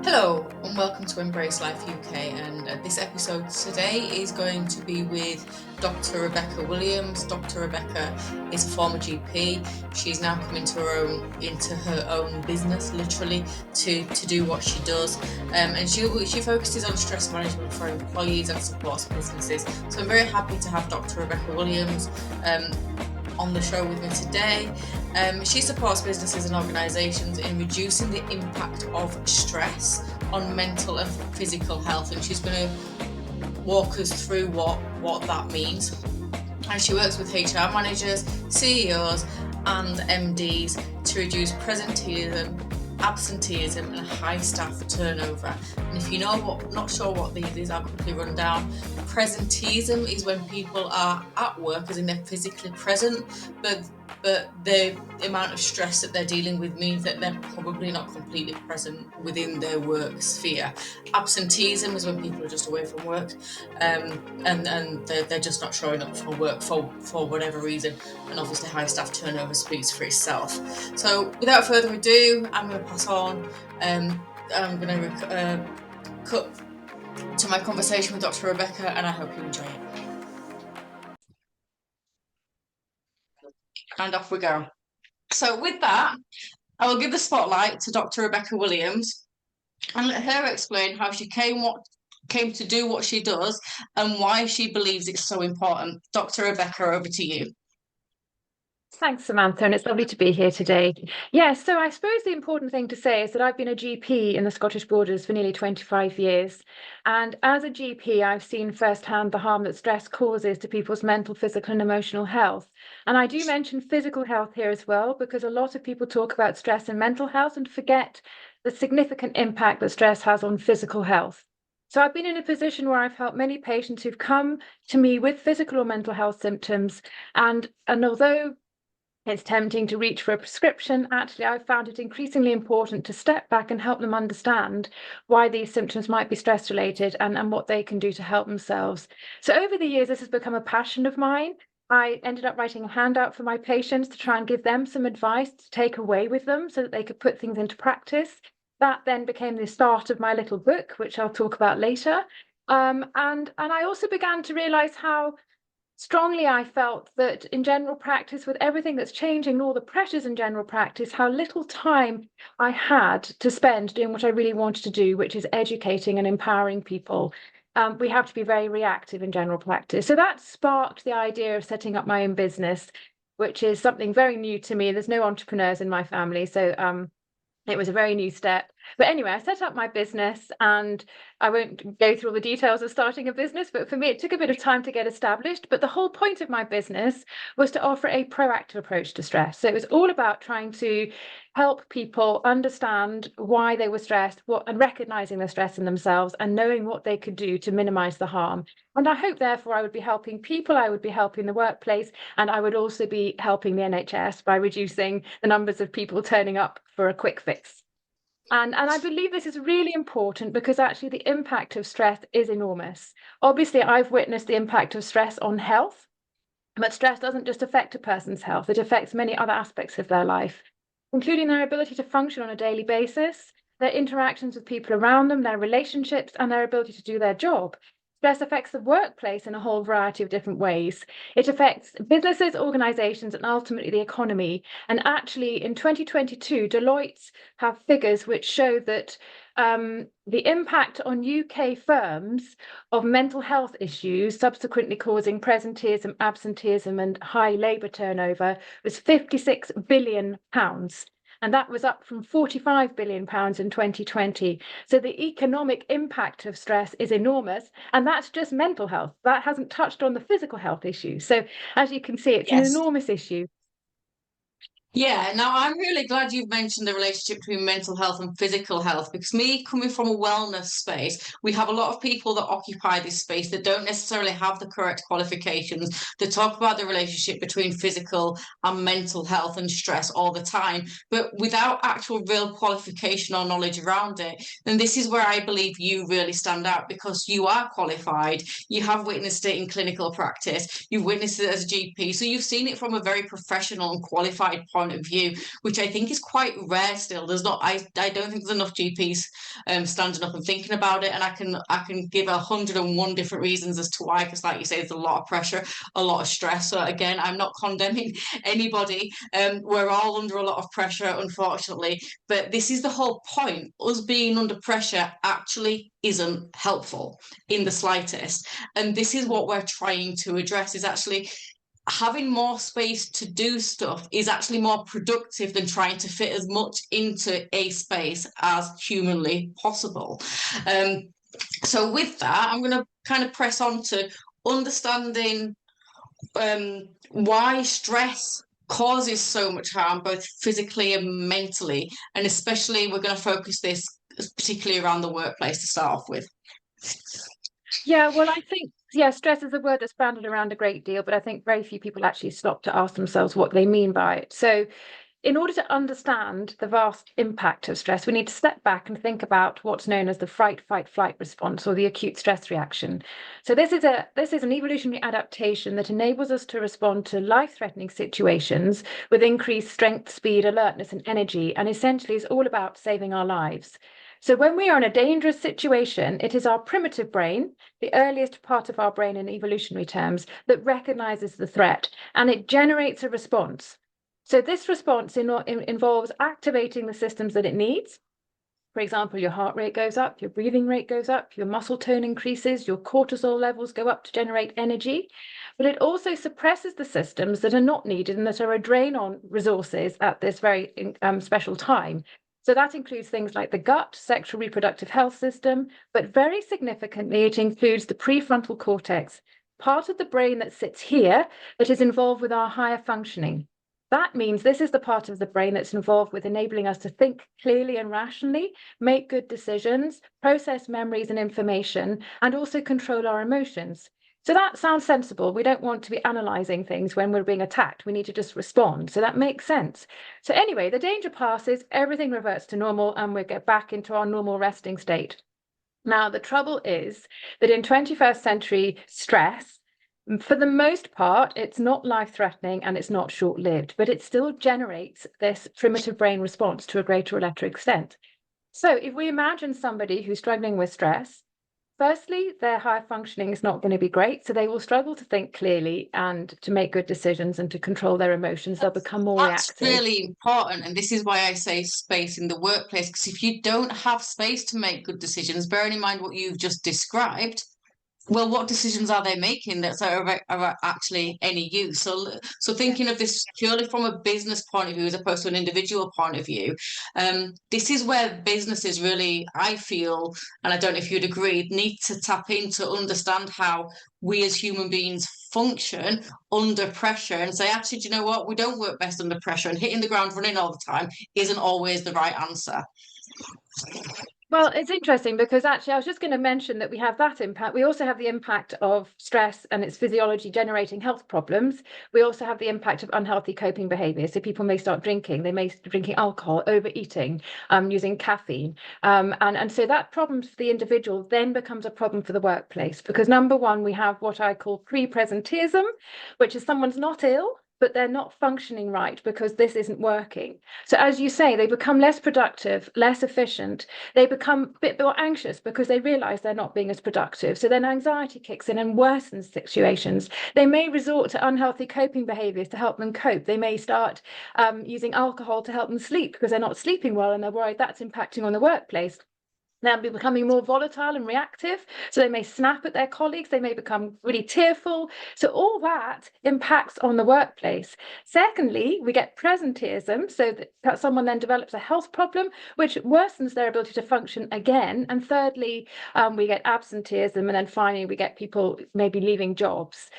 Hello and welcome to Embrace Life UK, and this episode today is going to be with Dr. Rebecca Williams. Dr. Rebecca is a former GP. She's now come into her own business, literally, to do what she does, and she focuses on stress management for employees and supports businesses. So I'm very happy to have Dr. Rebecca Williams on the show with me today. She supports businesses and organisations in reducing the impact of stress on mental and physical health, and she's going to walk us through what that means. And she works with HR managers, CEOs and MDs to reduce presenteeism, absenteeism and high staff turnover. And if you're not sure what these is, I'll quickly run down. Presenteeism is when people are at work, as in they're physically present, but the amount of stress that they're dealing with means that they're probably not completely present within their work sphere. Absenteeism is when people are just away from work, and they're just not showing up for work for whatever reason. And obviously high staff turnover speaks for itself. So without further ado, I'm going to pass on. I'm going to cut to my conversation with Dr. Rebecca, and I hope you enjoy it. And off we go. So with that, I will give the spotlight to Dr. Rebecca Williams and let her explain how she came to do what she does and why she believes it's so important. Dr. Rebecca, over to you. Thanks, Samantha, and it's lovely to be here today. Yes, so I suppose the important thing to say is that I've been a GP in the Scottish Borders for nearly 25 years. And as a GP, I've seen firsthand the harm that stress causes to people's mental, physical and emotional health. And I do mention physical health here as well, because a lot of people talk about stress and mental health and forget the significant impact that stress has on physical health. So I've been in a position where I've helped many patients who've come to me with physical or mental health symptoms. And although it's tempting to reach for a prescription, actually, I've found it increasingly important to step back and help them understand why these symptoms might be stress-related and what they can do to help themselves. So over the years, this has become a passion of mine. I ended up writing a handout for my patients to try and give them some advice to take away with them so that they could put things into practice. That then became the start of my little book, which I'll talk about later. And I also began to realize how strongly I felt that in general practice, with everything that's changing and all the pressures in general practice, how little time I had to spend doing what I really wanted to do, which is educating and empowering people. We have to be very reactive in general practice. So that sparked the idea of setting up my own business, which is something very new to me. There's no entrepreneurs in my family, so it was a very new step. But anyway, I set up my business, and I won't go through all the details of starting a business, but for me, it took a bit of time to get established. But the whole point of my business was to offer a proactive approach to stress. So it was all about trying to help people understand why they were stressed, and recognizing the stress in themselves and knowing what they could do to minimize the harm. And I hope, therefore, I would be helping people, I would be helping the workplace, and I would also be helping the NHS by reducing the numbers of people turning up for a quick fix. And I believe this is really important because actually the impact of stress is enormous. Obviously, I've witnessed the impact of stress on health, but stress doesn't just affect a person's health, it affects many other aspects of their life, including their ability to function on a daily basis, their interactions with people around them, their relationships, and their ability to do their job. Stress affects the workplace in a whole variety of different ways. It affects businesses, organizations, and ultimately the economy. And actually, in 2022, Deloitte have figures which show that the impact on UK firms of mental health issues, subsequently causing presenteeism, absenteeism, and high labour turnover, was £56 billion. And that was up from £45 billion in 2020. So the economic impact of stress is enormous. And that's just mental health. That hasn't touched on the physical health issues. So as you can see, it's an enormous issue. Yeah, now I'm really glad you've mentioned the relationship between mental health and physical health, because me coming from a wellness space, we have a lot of people that occupy this space that don't necessarily have the correct qualifications, that talk about the relationship between physical and mental health and stress all the time, but without actual real qualification or knowledge around it. And this is where I believe you really stand out, because you are qualified, you have witnessed it in clinical practice, you've witnessed it as a GP, so you've seen it from a very professional and qualified point point of view, which I think is quite rare still. There's not, I don't think there's enough GPs standing up and thinking about it. And I can give 101 different reasons as to why, because like you say, there's a lot of pressure, a lot of stress. So again, I'm not condemning anybody. We're all under a lot of pressure, unfortunately. But this is the whole point. Us being under pressure actually isn't helpful in the slightest. And this is what we're trying to address, is actually having more space to do stuff is actually more productive than trying to fit as much into a space as humanly possible. So with that, I'm going to kind of press on to understanding why stress causes so much harm, both physically and mentally. And especially, we're going to focus this particularly around the workplace to start off with. Yeah, well, I think, stress is a word that's bandied around a great deal, but I think very few people actually stop to ask themselves what they mean by it. So, in order to understand the vast impact of stress, we need to step back and think about what's known as the fright, fight, flight response, or the acute stress reaction. So this is an evolutionary adaptation that enables us to respond to life-threatening situations with increased strength, speed, alertness, and energy, and essentially is all about saving our lives. So when we are in a dangerous situation, it is our primitive brain, the earliest part of our brain in evolutionary terms, that recognizes the threat, and it generates a response. So this response involves activating the systems that it needs. For example, your heart rate goes up, your breathing rate goes up, your muscle tone increases, your cortisol levels go up to generate energy. But it also suppresses the systems that are not needed and that are a drain on resources at this very special time. So that includes things like the gut, sexual reproductive health system, but very significantly, it includes the prefrontal cortex, part of the brain that sits here that is involved with our higher functioning. That means this is the part of the brain that's involved with enabling us to think clearly and rationally, make good decisions, process memories and information, and also control our emotions. So that sounds sensible. We don't want to be analysing things when we're being attacked. We need to just respond. So that makes sense. So anyway, the danger passes, everything reverts to normal, and we get back into our normal resting state. Now, the trouble is that in 21st century stress, for the most part, it's not life-threatening and it's not short-lived, but it still generates this primitive brain response to a greater or lesser extent. So if we imagine somebody who's struggling with stress, firstly, their higher functioning is not going to be great, so they will struggle to think clearly and to make good decisions and to control their emotions. They'll become more That's reactive. really important, and this is why I say space in the workplace, because if you don't have space to make good decisions, bearing in mind what you've just described, well, what decisions are they making that are actually any use? So thinking of this purely from a business point of view as opposed to an individual point of view, this is where businesses really, I feel, and I don't know if you'd agree, need to tap in to understand how we as human beings function under pressure and say, actually, do you know what? We don't work best under pressure, and hitting the ground running all the time isn't always the right answer. Well, it's interesting because actually I was just going to mention that we have that impact. We also have the impact of stress and its physiology generating health problems. We also have the impact of unhealthy coping behavior. So people may start drinking, they may start drinking alcohol, overeating, using caffeine. And so that problem for the individual then becomes a problem for the workplace because number one, we have what I call pre-presenteeism, which is someone's not ill, but they're not functioning right because this isn't working. So as you say, they become less productive, less efficient. They become a bit more anxious because they realize they're not being as productive. So then anxiety kicks in and worsens situations. They may resort to unhealthy coping behaviors to help them cope. They may start using alcohol to help them sleep because they're not sleeping well and they're worried that's impacting on the workplace. They'll be becoming more volatile and reactive. So they may snap at their colleagues. They may become really tearful. So all that impacts on the workplace. Secondly, we get presenteeism. So that someone then develops a health problem, which worsens their ability to function again. And thirdly, we get absenteeism. And then finally, we get people maybe leaving jobs.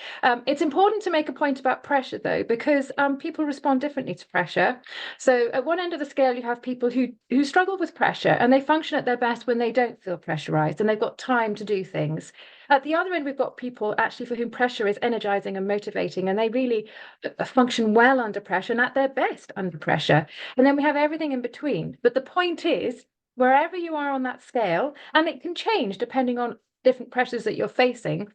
It's important to make a point about pressure, though, because people respond differently to pressure. So at one end of the scale, you have people who struggle with pressure and they function at their best when they don't feel pressurized and they've got time to do things. At the other end, we've got people actually for whom pressure is energizing and motivating, and they really function well under pressure and at their best under pressure. And then we have everything in between. But the point is, wherever you are on that scale, and it can change depending on different pressures that you're facing,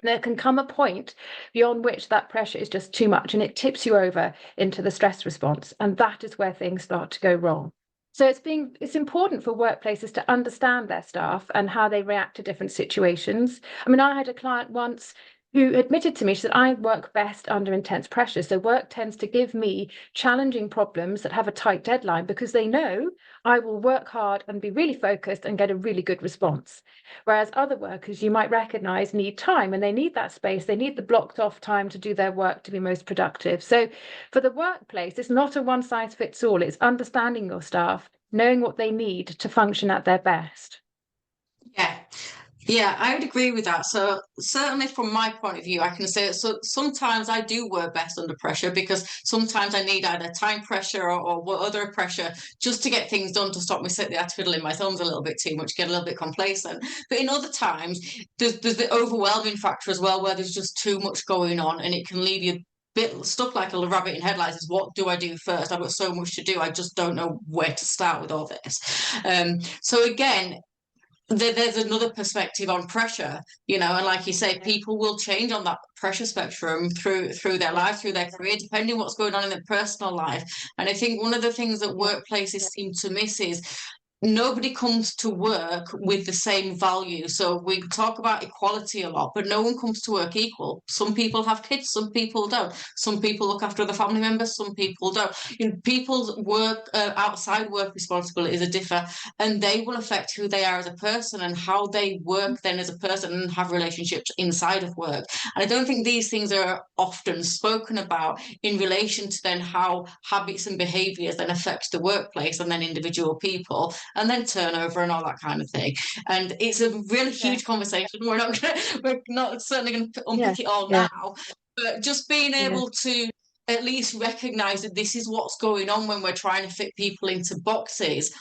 There can come a point beyond which that pressure is just too much and it tips you over into the stress response. And that is where things start to go wrong. So it's important for workplaces to understand their staff and how they react to different situations. I mean, I had a client once who admitted to me, she said, I work best under intense pressure. So work tends to give me challenging problems that have a tight deadline because they know I will work hard and be really focused and get a really good response. Whereas other workers you might recognize need time and they need that space, they need the blocked off time to do their work to be most productive. So for the workplace, it's not a one size fits all, it's understanding your staff, knowing what they need to function at their best. Yeah. Yeah, I would agree with that. So certainly from my point of view, I can say so sometimes I do work best under pressure because sometimes I need either time pressure or what other pressure just to get things done to stop me sitting there twiddling my thumbs a little bit too much, get a little bit complacent. But in other times, there's the overwhelming factor as well, where there's just too much going on and it can leave you bit stuck like a rabbit in headlights. Is what do I do first? I've got so much to do. I just don't know where to start with all this. So again, there's another perspective on pressure, and like you say, people will change on that pressure spectrum through their life, through their career, depending what's going on in their personal life. And I think one of the things that workplaces seem to miss is nobody comes to work with the same value. So we talk about equality a lot, but no one comes to work equal. Some people have kids, some people don't. Some people look after other family members, some people don't. People's work outside work responsibilities are different, and they will affect who they are as a person and how they work then as a person and have relationships inside of work. And I don't think these things are often spoken about in relation to then how habits and behaviors then affect the workplace and then individual people and then turnover and all that kind of thing. And it's a really Yeah. huge conversation. We're not certainly going to Yeah. unpick it all Yeah. now, but just being Yeah. able to at least recognize that this is what's going on when we're trying to fit people into boxes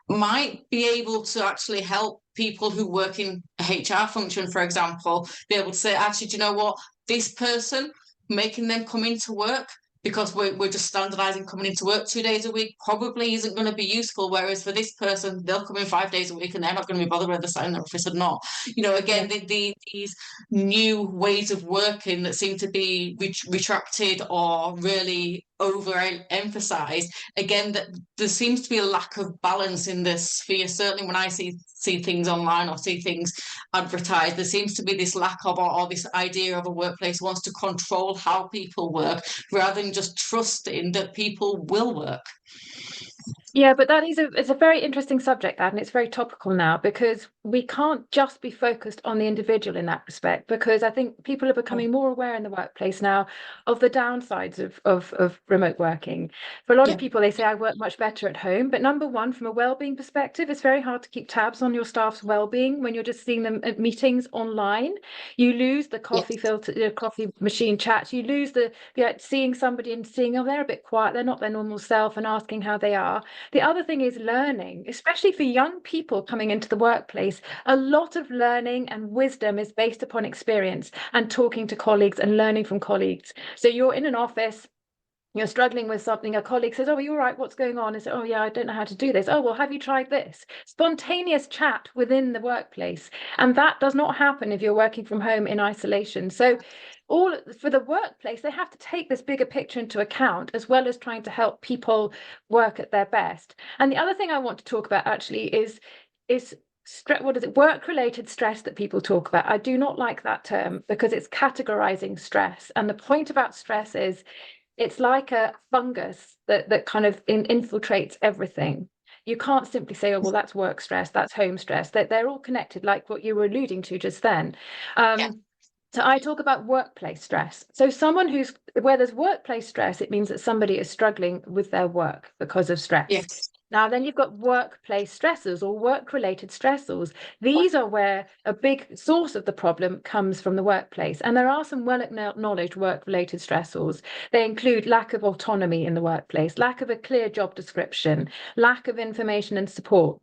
might be able to actually help people who work in a HR function, for example, be able to say, actually, do you know what? This person, making them come into work because we're just standardizing coming into work 2 days a week probably isn't going to be useful. Whereas for this person, they'll come in 5 days a week and they're not going to be bothered whether they're sat in their office or not. Yeah. Again, these new ways of working that seem to be retracted or really overemphasized. Again, that there seems to be a lack of balance in this sphere. Certainly when I see things online or see things advertised, there seems to be this lack of or this idea of a workplace wants to control how people work rather than just trusting that people will work. Yeah, but it's a very interesting subject, that, and it's very topical now because we can't just be focused on the individual in that respect, because I think people are becoming more aware in the workplace now of the downsides of remote working. For a lot of Yeah. people, they say I work much better at home, but number one, from a well-being perspective, it's very hard to keep tabs on your staff's well-being when you're just seeing them at meetings online. You lose the coffee Yes. filter, the coffee machine chats. You lose the seeing somebody and seeing, oh, they're a bit quiet, they're not their normal self, and asking how they are. The other thing is learning, especially for young people coming into the workplace. A lot of learning and wisdom is based upon experience and talking to colleagues and learning from colleagues. So you're in an office, you're struggling with something, a colleague says, oh, are you all right? What's going on? And say, oh, yeah, I don't know how to do this. Oh, well, have you tried this? Spontaneous chat within the workplace. And that does not happen if you're working from home in isolation. So all for the workplace, they have to take this bigger picture into account, as well as trying to help people work at their best. And the other thing I want to talk about actually is what is it, work-related stress that people talk about. I do not like that term because it's categorizing stress. And the point about stress is it's like a fungus that kind of infiltrates everything. You can't simply say, oh, well, that's work stress, that's home stress. They're all connected, like what you were alluding to just then. Yeah. So I talk about workplace stress. So someone where there's workplace stress, it means that somebody is struggling with their work because of stress. Yes. Now, then you've got workplace stressors or work-related stressors. These are where a big source of the problem comes from the workplace. And there are some well-acknowledged work-related stressors. They include lack of autonomy in the workplace, lack of a clear job description, lack of information and support,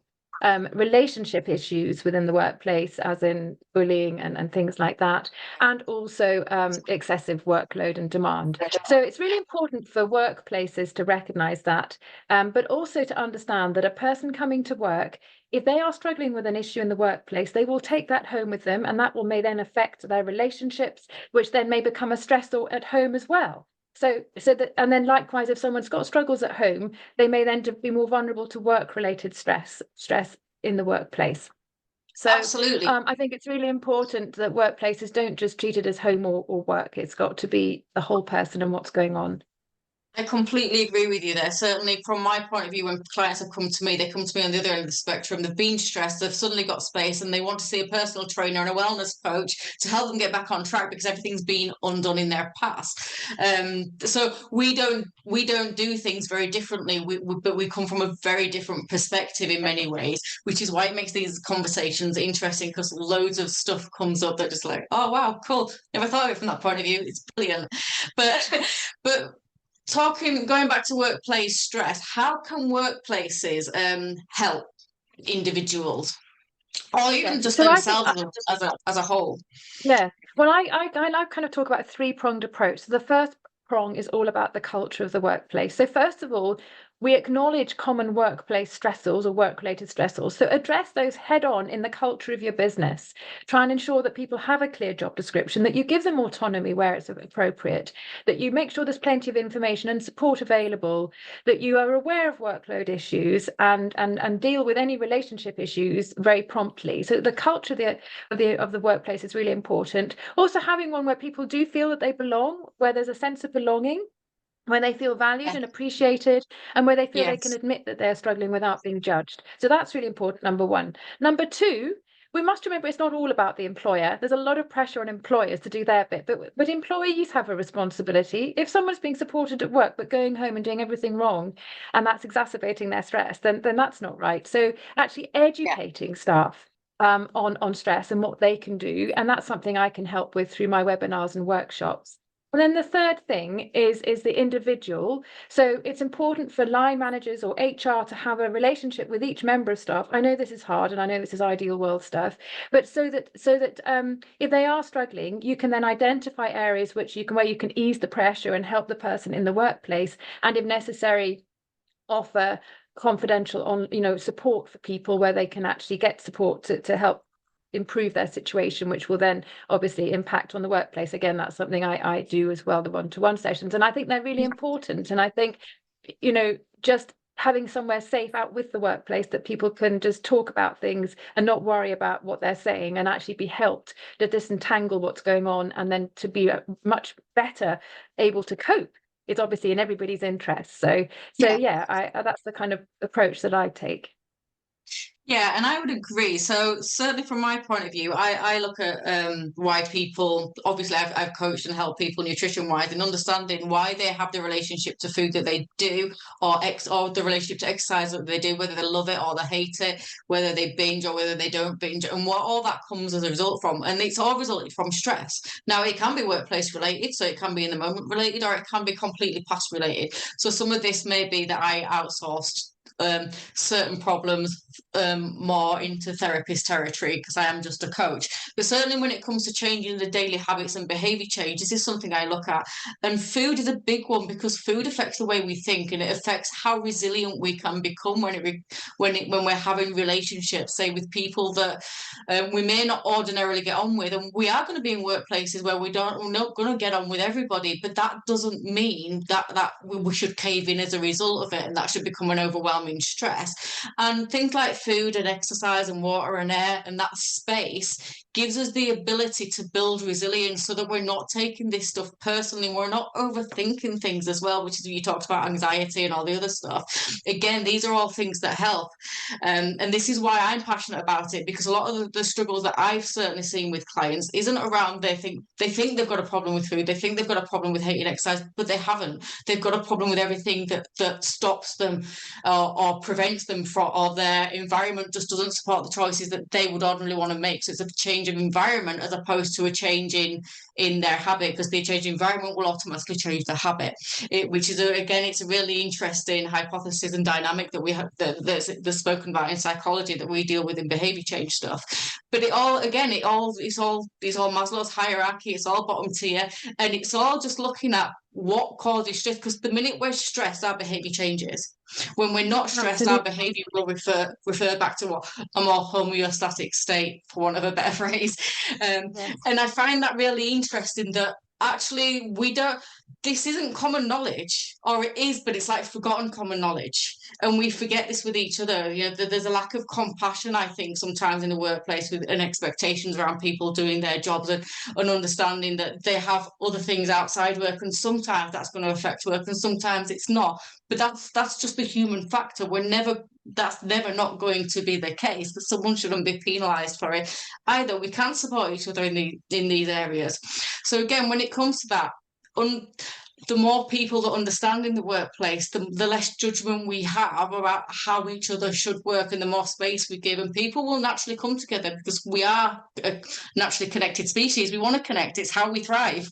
relationship issues within the workplace, as in bullying and things like that, and also excessive workload and demand. So it's really important for workplaces to recognize that, but also to understand that a person coming to work if they are struggling with an issue in the workplace, they will take that home with them, and that may then affect their relationships, which then may become a stressor at home as well. And then likewise, if someone's got struggles at home, they may then be more vulnerable to work-related stress in the workplace. So Absolutely. I think it's really important that workplaces don't just treat it as home or work. It's got to be the whole person and what's going on. I completely agree with you there. Certainly, from my point of view, when clients have come to me, they come to me on the other end of the spectrum. They've been stressed, they've suddenly got space, and they want to see a personal trainer and a wellness coach to help them get back on track because everything's been undone in their past. So we don't do things very differently, but we come from a very different perspective in many ways, which is why it makes these conversations interesting because loads of stuff comes up that just like, oh wow, cool, never thought of it from that point of view. It's brilliant, but but going back to workplace stress, how can workplaces help individuals or even just So I think, themselves as a whole? yeah, well, I kind of talk about a three-pronged approach. So the first prong is all about the culture of the workplace. So first of all, we acknowledge common workplace stressors or work-related stressors. So address those head on in the culture of your business. Try and ensure that people have a clear job description, that you give them autonomy where it's appropriate, that you make sure there's plenty of information and support available, that you are aware of workload issues and deal with any relationship issues very promptly. So the culture of the workplace is really important. Also having one where people do feel that they belong, where there's a sense of belonging, where they feel valued Yeah. and appreciated, and where they feel they can Yes. admit that they're struggling without being judged. So that's really important, number one. Number two, we must remember it's not all about the employer. There's a lot of pressure on employers to do their bit, but employees have a responsibility. If someone's being supported at work but going home and doing everything wrong, and that's exacerbating their stress, then that's not right. So actually Yeah. educating staff on stress and what they can do, and that's something I can help with through my webinars and workshops. And then the third thing is the individual. So it's important for line managers or HR to have a relationship with each member of staff. I know this is hard, and I know this is ideal world stuff, but so that if they are struggling, you can then identify areas where you can ease the pressure and help the person in the workplace, and if necessary, offer confidential support for people where they can actually get support to help improve their situation, which will then obviously impact on the workplace. Again, that's something I do as well, the one-to-one sessions, and I think they're really important. And I think, just having somewhere safe out with the workplace that people can just talk about things and not worry about what they're saying, and actually be helped to disentangle what's going on, and then to be much better able to cope. It's obviously in everybody's interest. So Yeah. yeah, that's the kind of approach that I take. Yeah, and I would agree. So certainly from my point of view, I look at why people, obviously I've coached and helped people nutrition wise and understanding why they have the relationship to food that they do, or the relationship to exercise that they do, whether they love it or they hate it, whether they binge or whether they don't binge, and what all that comes as a result from. And it's all resulted from stress. Now it can be workplace related, so it can be in the moment related, or it can be completely past related. So some of this may be that I outsourced certain problems more into therapist territory because I am just a coach. But certainly when it comes to changing the daily habits and behavior change, this is something I look at. And food is a big one because food affects the way we think, and it affects how resilient we can become when we're having relationships, say with people that we may not ordinarily get on with. And we are going to be in workplaces where we're not going to get on with everybody, but that doesn't mean that we should cave in as a result of it, and that should become an overwhelming stress. And things like food and exercise and water and air and that space gives us the ability to build resilience so that we're not taking this stuff personally. We're not overthinking things as well, which is you talked about anxiety and all the other stuff. Again, these are all things that help. And this is why I'm passionate about it, because a lot of the struggles that I've certainly seen with clients isn't around they think they've got a problem with food, they think they've got a problem with hating exercise, but they haven't. They've got a problem with everything that stops them or prevents them from, or their environment just doesn't support the choices that they would ordinarily want to make. So it's a change of environment as opposed to a change in their habit, because the change in environment will automatically change the habit. Which is again, it's a really interesting hypothesis and dynamic that we have that's spoken about in psychology that we deal with in behavior change stuff. But it's all Maslow's hierarchy. It's all bottom tier, and it's all just looking at what causes stress, because the minute we're stressed, our behavior changes. When we're not stressed, our Absolutely. behavior will refer back to what a more homeostatic state, for want of a better phrase. Yes. And I find that really interesting, that actually we don't, this isn't common knowledge, or it is, but it's like forgotten common knowledge, and we forget this with each other. You know, there's a lack of compassion, I think, sometimes in the workplace, with and expectations around people doing their jobs, and understanding that they have other things outside work, and sometimes that's going to affect work and sometimes it's not. But that's just the human factor. That's never not going to be the case, that someone shouldn't be penalized for it either. We can support each other in these areas. So again, when it comes to that, the more people that understand in the workplace, the less judgment we have about how each other should work, and the more space we give, and people will naturally come together, because we are a naturally connected species. We want to connect. It's how we thrive,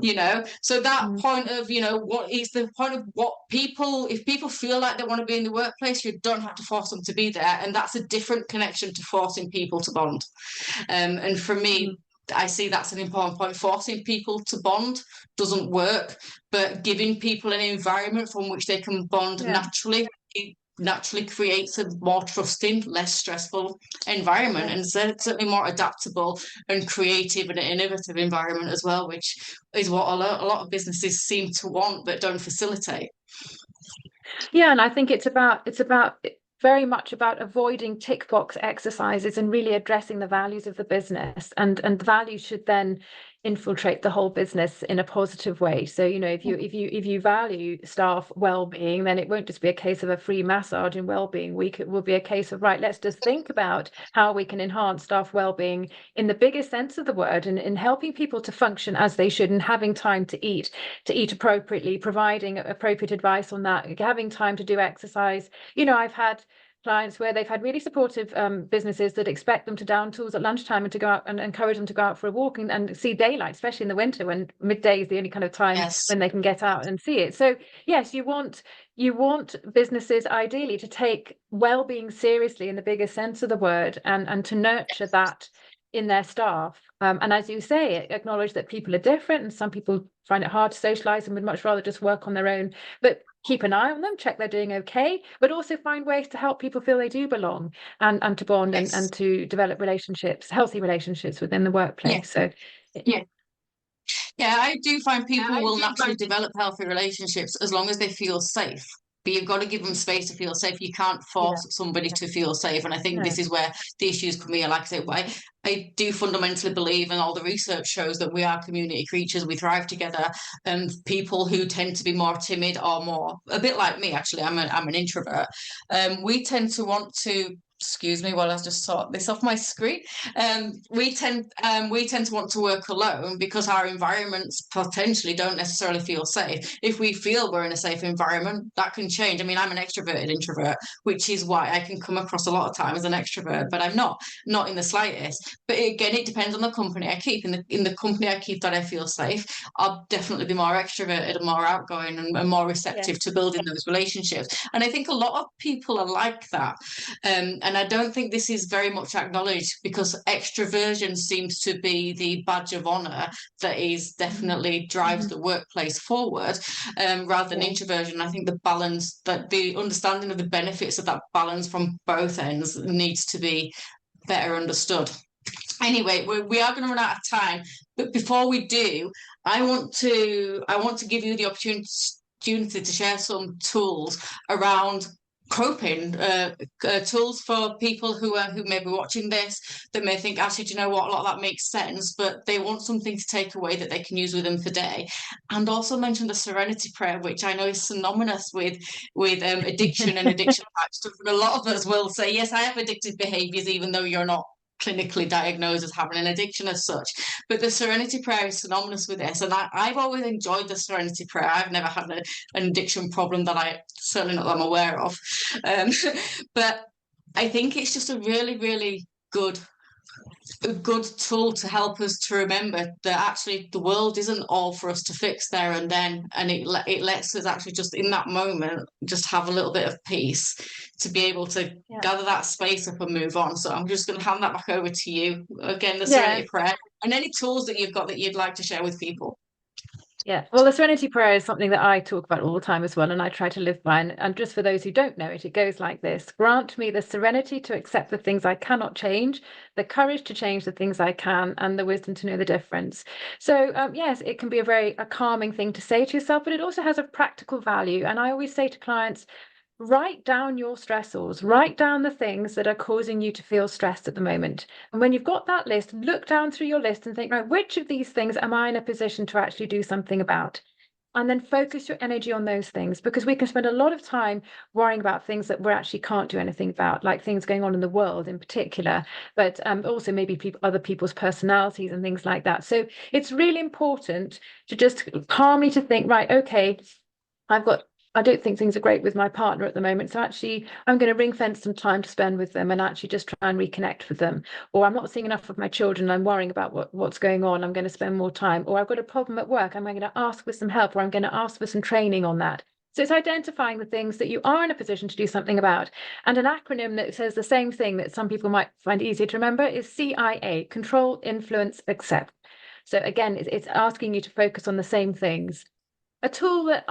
you know. So that Mm. point of, you know, what is the point of what people, if people feel like they want to be in the workplace, you don't have to force them to be there, and that's a different connection to forcing people to bond. And for me, Mm. I see that's an important point. Forcing people to bond doesn't work, but giving people an environment from which they can bond Yeah. naturally, it naturally creates a more trusting, less stressful environment, Yeah. and certainly more adaptable and creative and innovative environment as well, which is what a lot of businesses seem to want but don't facilitate. Yeah, and I think it's about very much about avoiding tick box exercises and really addressing the values of the business, and the values should then infiltrate the whole business in a positive way. So, you know, if you value staff well-being, then it won't just be a case of a free massage in well-being week. It will be a case of, right, let's just think about how we can enhance staff well-being in the biggest sense of the word, and in helping people to function as they should, and having time to eat appropriately, providing appropriate advice on that, having time to do exercise. You know, I've had clients where they've had really supportive businesses that expect them to down tools at lunchtime and to go out and encourage them to go out for a walk and see daylight, especially in the winter when midday is the only kind of time Yes. when they can get out and see it. So yes, you want businesses ideally to take well-being seriously in the biggest sense of the word, and to nurture that in their staff. And as you say, acknowledge that people are different, and some people find it hard to socialize and would much rather just work on their own. But keep an eye on them, check they're doing okay, but also find ways to help people feel they do belong, and to bond, Yes. and to develop relationships, healthy relationships within the Yeah. workplace. So Yeah. Yeah, I do find people will naturally develop healthy relationships as long as they feel safe. But you've got to give them space to feel safe. You can't yeah, force somebody to feel safe. And I think no, this is where the issues come in. Like I say, I do fundamentally believe, and all the research shows, that we are community creatures. We thrive together. And people who tend to be more timid, or more, a bit like me, actually, I'm an introvert. We tend to want to, excuse me while I just sort this off my screen. We tend to want to work alone, because our environments potentially don't necessarily feel safe. If we feel we're in a safe environment, that can change. I mean, I'm an extroverted introvert, which is why I can come across a lot of time as an extrovert, but I'm not in the slightest. But again, it depends on the company I keep. In the company I keep that I feel safe, I'll definitely be more extroverted and more outgoing, and more receptive to yes, building those relationships. And I think a lot of people are like that. And I don't think this is very much acknowledged, because extroversion seems to be the badge of honor that is definitely drives the workplace forward, rather than introversion. I think the balance, that the understanding of the benefits of that balance from both ends needs to be better understood. Anyway, we are going to run out of time, but before we do, I want to give you the opportunity to share some tools around coping, tools for people who may be watching this, that may think, actually, do you know what, a lot of that makes sense, but they want something to take away that they can use with them for day. And also mention the Serenity Prayer, which I know is synonymous with addiction and addiction type stuff. And a lot of us will say, yes, I have addictive behaviors, even though you're not clinically diagnosed as having an addiction as such. But the Serenity Prayer is synonymous with this. And I've always enjoyed the Serenity Prayer. I've never had an addiction problem, that I certainly not that I'm aware of. Um, but I think it's just a really, really a good tool to help us to remember that actually the world isn't all for us to fix there and then, and it lets us actually just in that moment just have a little bit of peace, to be able to yeah, gather that space up and move on. So I'm just going to hand that back over to you again, the yeah. Serenity Prayer, and any tools that you've got that you'd like to share with people. Yeah, well, the Serenity Prayer is something that I talk about all the time as well, and I try to live by. And just for those who don't know it, it goes like this: Grant me the serenity to accept the things I cannot change, the courage to change the things I can, and the wisdom to know the difference. So, yes, it can be a calming thing to say to yourself, but it also has a practical value. And I always say to clients, write down your stressors, write down the things that are causing you to feel stressed at the moment. And when you've got that list, look down through your list and think, right, which of these things am I in a position to actually do something about? And then focus your energy on those things, because we can spend a lot of time worrying about things that we actually can't do anything about, like things going on in the world in particular, but also maybe other people's personalities and things like that. So it's really important to just calmly to think, right, okay, I don't think things are great with my partner at the moment. So actually, I'm going to ring fence some time to spend with them and actually just try and reconnect with them. Or I'm not seeing enough of my children. I'm worrying about what's going on. I'm going to spend more time. Or I've got a problem at work. Am I going to ask for some help? Or I'm going to ask for some training on that. So it's identifying the things that you are in a position to do something about. And an acronym that says the same thing that some people might find easier to remember is CIA: Control, Influence, Accept. So again, it's asking you to focus on the same things. A tool that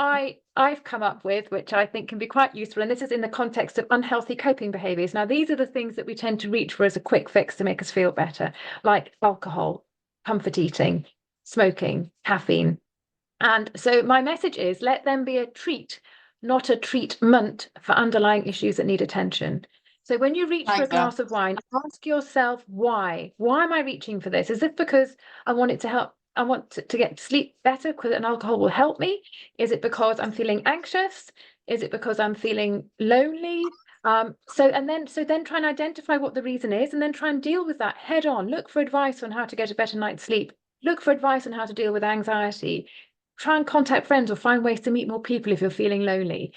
I've come up with, which I think can be quite useful, and this is in the context of unhealthy coping behaviors. Now, these are the things that we tend to reach for as a quick fix to make us feel better, like alcohol, comfort eating, smoking, caffeine. And so my message is, let them be a treat, not a treatment for underlying issues that need attention. So when you reach for a Like that. glass of wine, ask yourself why. Why am I reaching for this? Is it because I want it to help? I want to get sleep better because an alcohol will help me? Is it because I'm feeling anxious? Is it because I'm feeling lonely? So then try and identify what the reason is, and then try and deal with that head on. Look for advice on how to get a better night's sleep. Look for advice on how to deal with anxiety. Try and contact friends or find ways to meet more people if you're feeling lonely.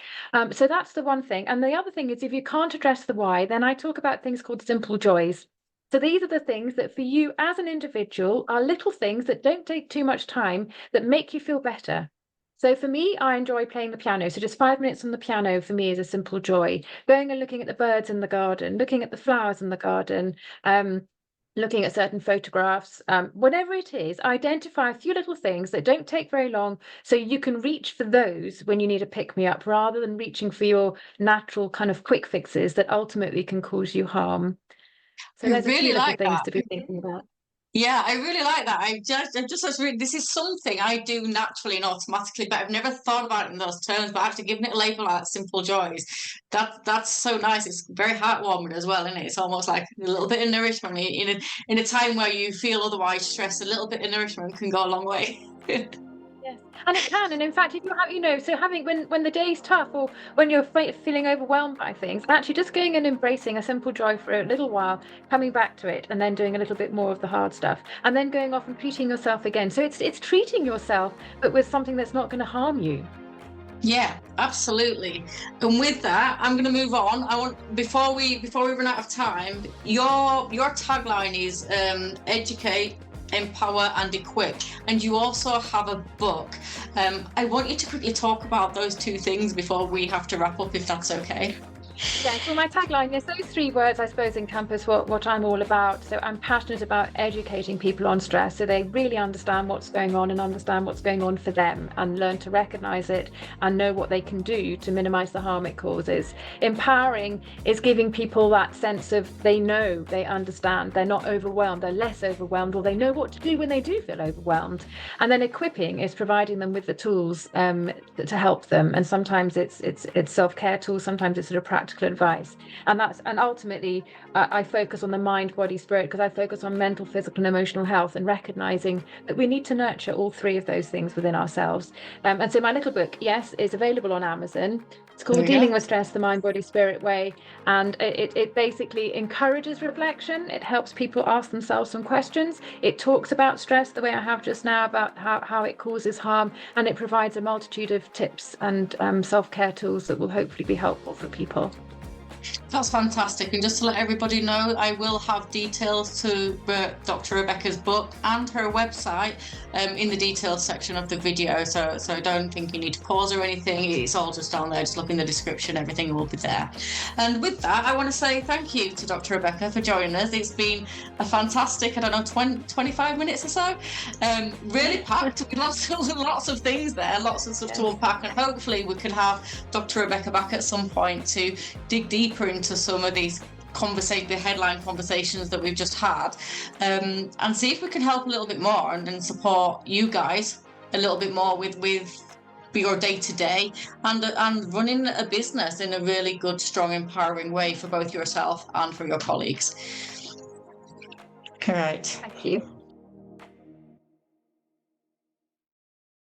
So that's the one thing. And the other thing is, if you can't address the why, then I talk about things called simple joys. So these are the things that for you as an individual are little things that don't take too much time that make you feel better. So for me, I enjoy playing the piano. So just 5 minutes on the piano for me is a simple joy. Going and looking at the birds in the garden, looking at the flowers in the garden, looking at certain photographs, whatever it is, identify a few little things that don't take very long so you can reach for those when you need a pick me up rather than reaching for your natural kind of quick fixes that ultimately can cause you harm. So I there's a few really little like things that. to be thinking about. Yeah, I really like that. This is something I do naturally and automatically, but I've never thought about it in those terms. But after giving it a label like simple joys, that's so nice. It's very heartwarming as well, isn't it? It's almost like a little bit of nourishment in a time where you feel otherwise stressed. A little bit of nourishment can go a long way. Yes, and it can. And in fact, if you have, so having when the day's tough or when you're feeling overwhelmed by things, actually just going and embracing a simple joy for a little while, coming back to it, and then doing a little bit more of the hard stuff, and then going off and treating yourself again. So it's treating yourself, but with something that's not going to harm you. Yeah, absolutely. And with that, I'm going to move on. I want before we run out of time, your tagline is educate, empower, and equip. And you also have a book. I want you to quickly talk about those two things before we have to wrap up, if that's okay. Yes, well, my tagline is those three words, I suppose, encompass what I'm all about. So I'm passionate about educating people on stress so they really understand what's going on and understand what's going on for them and learn to recognize it and know what they can do to minimize the harm it causes. Empowering is giving people that sense of they know, they understand, they're not overwhelmed, they're less overwhelmed, or they know what to do when they do feel overwhelmed. And then equipping is providing them with the tools to help them. And sometimes it's self-care tools, sometimes it's sort of practical advice, and ultimately I focus on the mind, body, spirit, because I focus on mental, physical, and emotional health, and recognizing that we need to nurture all three of those things within ourselves. And so my little book, yes, is available on Amazon. It's There called we go. Dealing with Stress the Mind, Body, Spirit Way, and it basically encourages reflection. It helps people ask themselves some questions. It talks about stress the way I have just now, about how it causes harm, and it provides a multitude of tips and self-care tools that will hopefully be helpful for people. That's fantastic. And just to let everybody know, I will have details to Dr. Rebecca's book and her website in the details section of the video. So don't think you need to pause or anything. It's all just down there. Just look in the description. Everything will be there. And with that, I want to say thank you to Dr. Rebecca for joining us. It's been a fantastic, 25 minutes or so. Really packed with lots of things there, lots of stuff to unpack. And hopefully we could have Dr. Rebecca back at some point to dig deeper into some of these the headline conversations that we've just had, and see if we can help a little bit more and support you guys a little bit more with your day-to-day and running a business in a really good, strong, empowering way for both yourself and for your colleagues. All right. Thank you.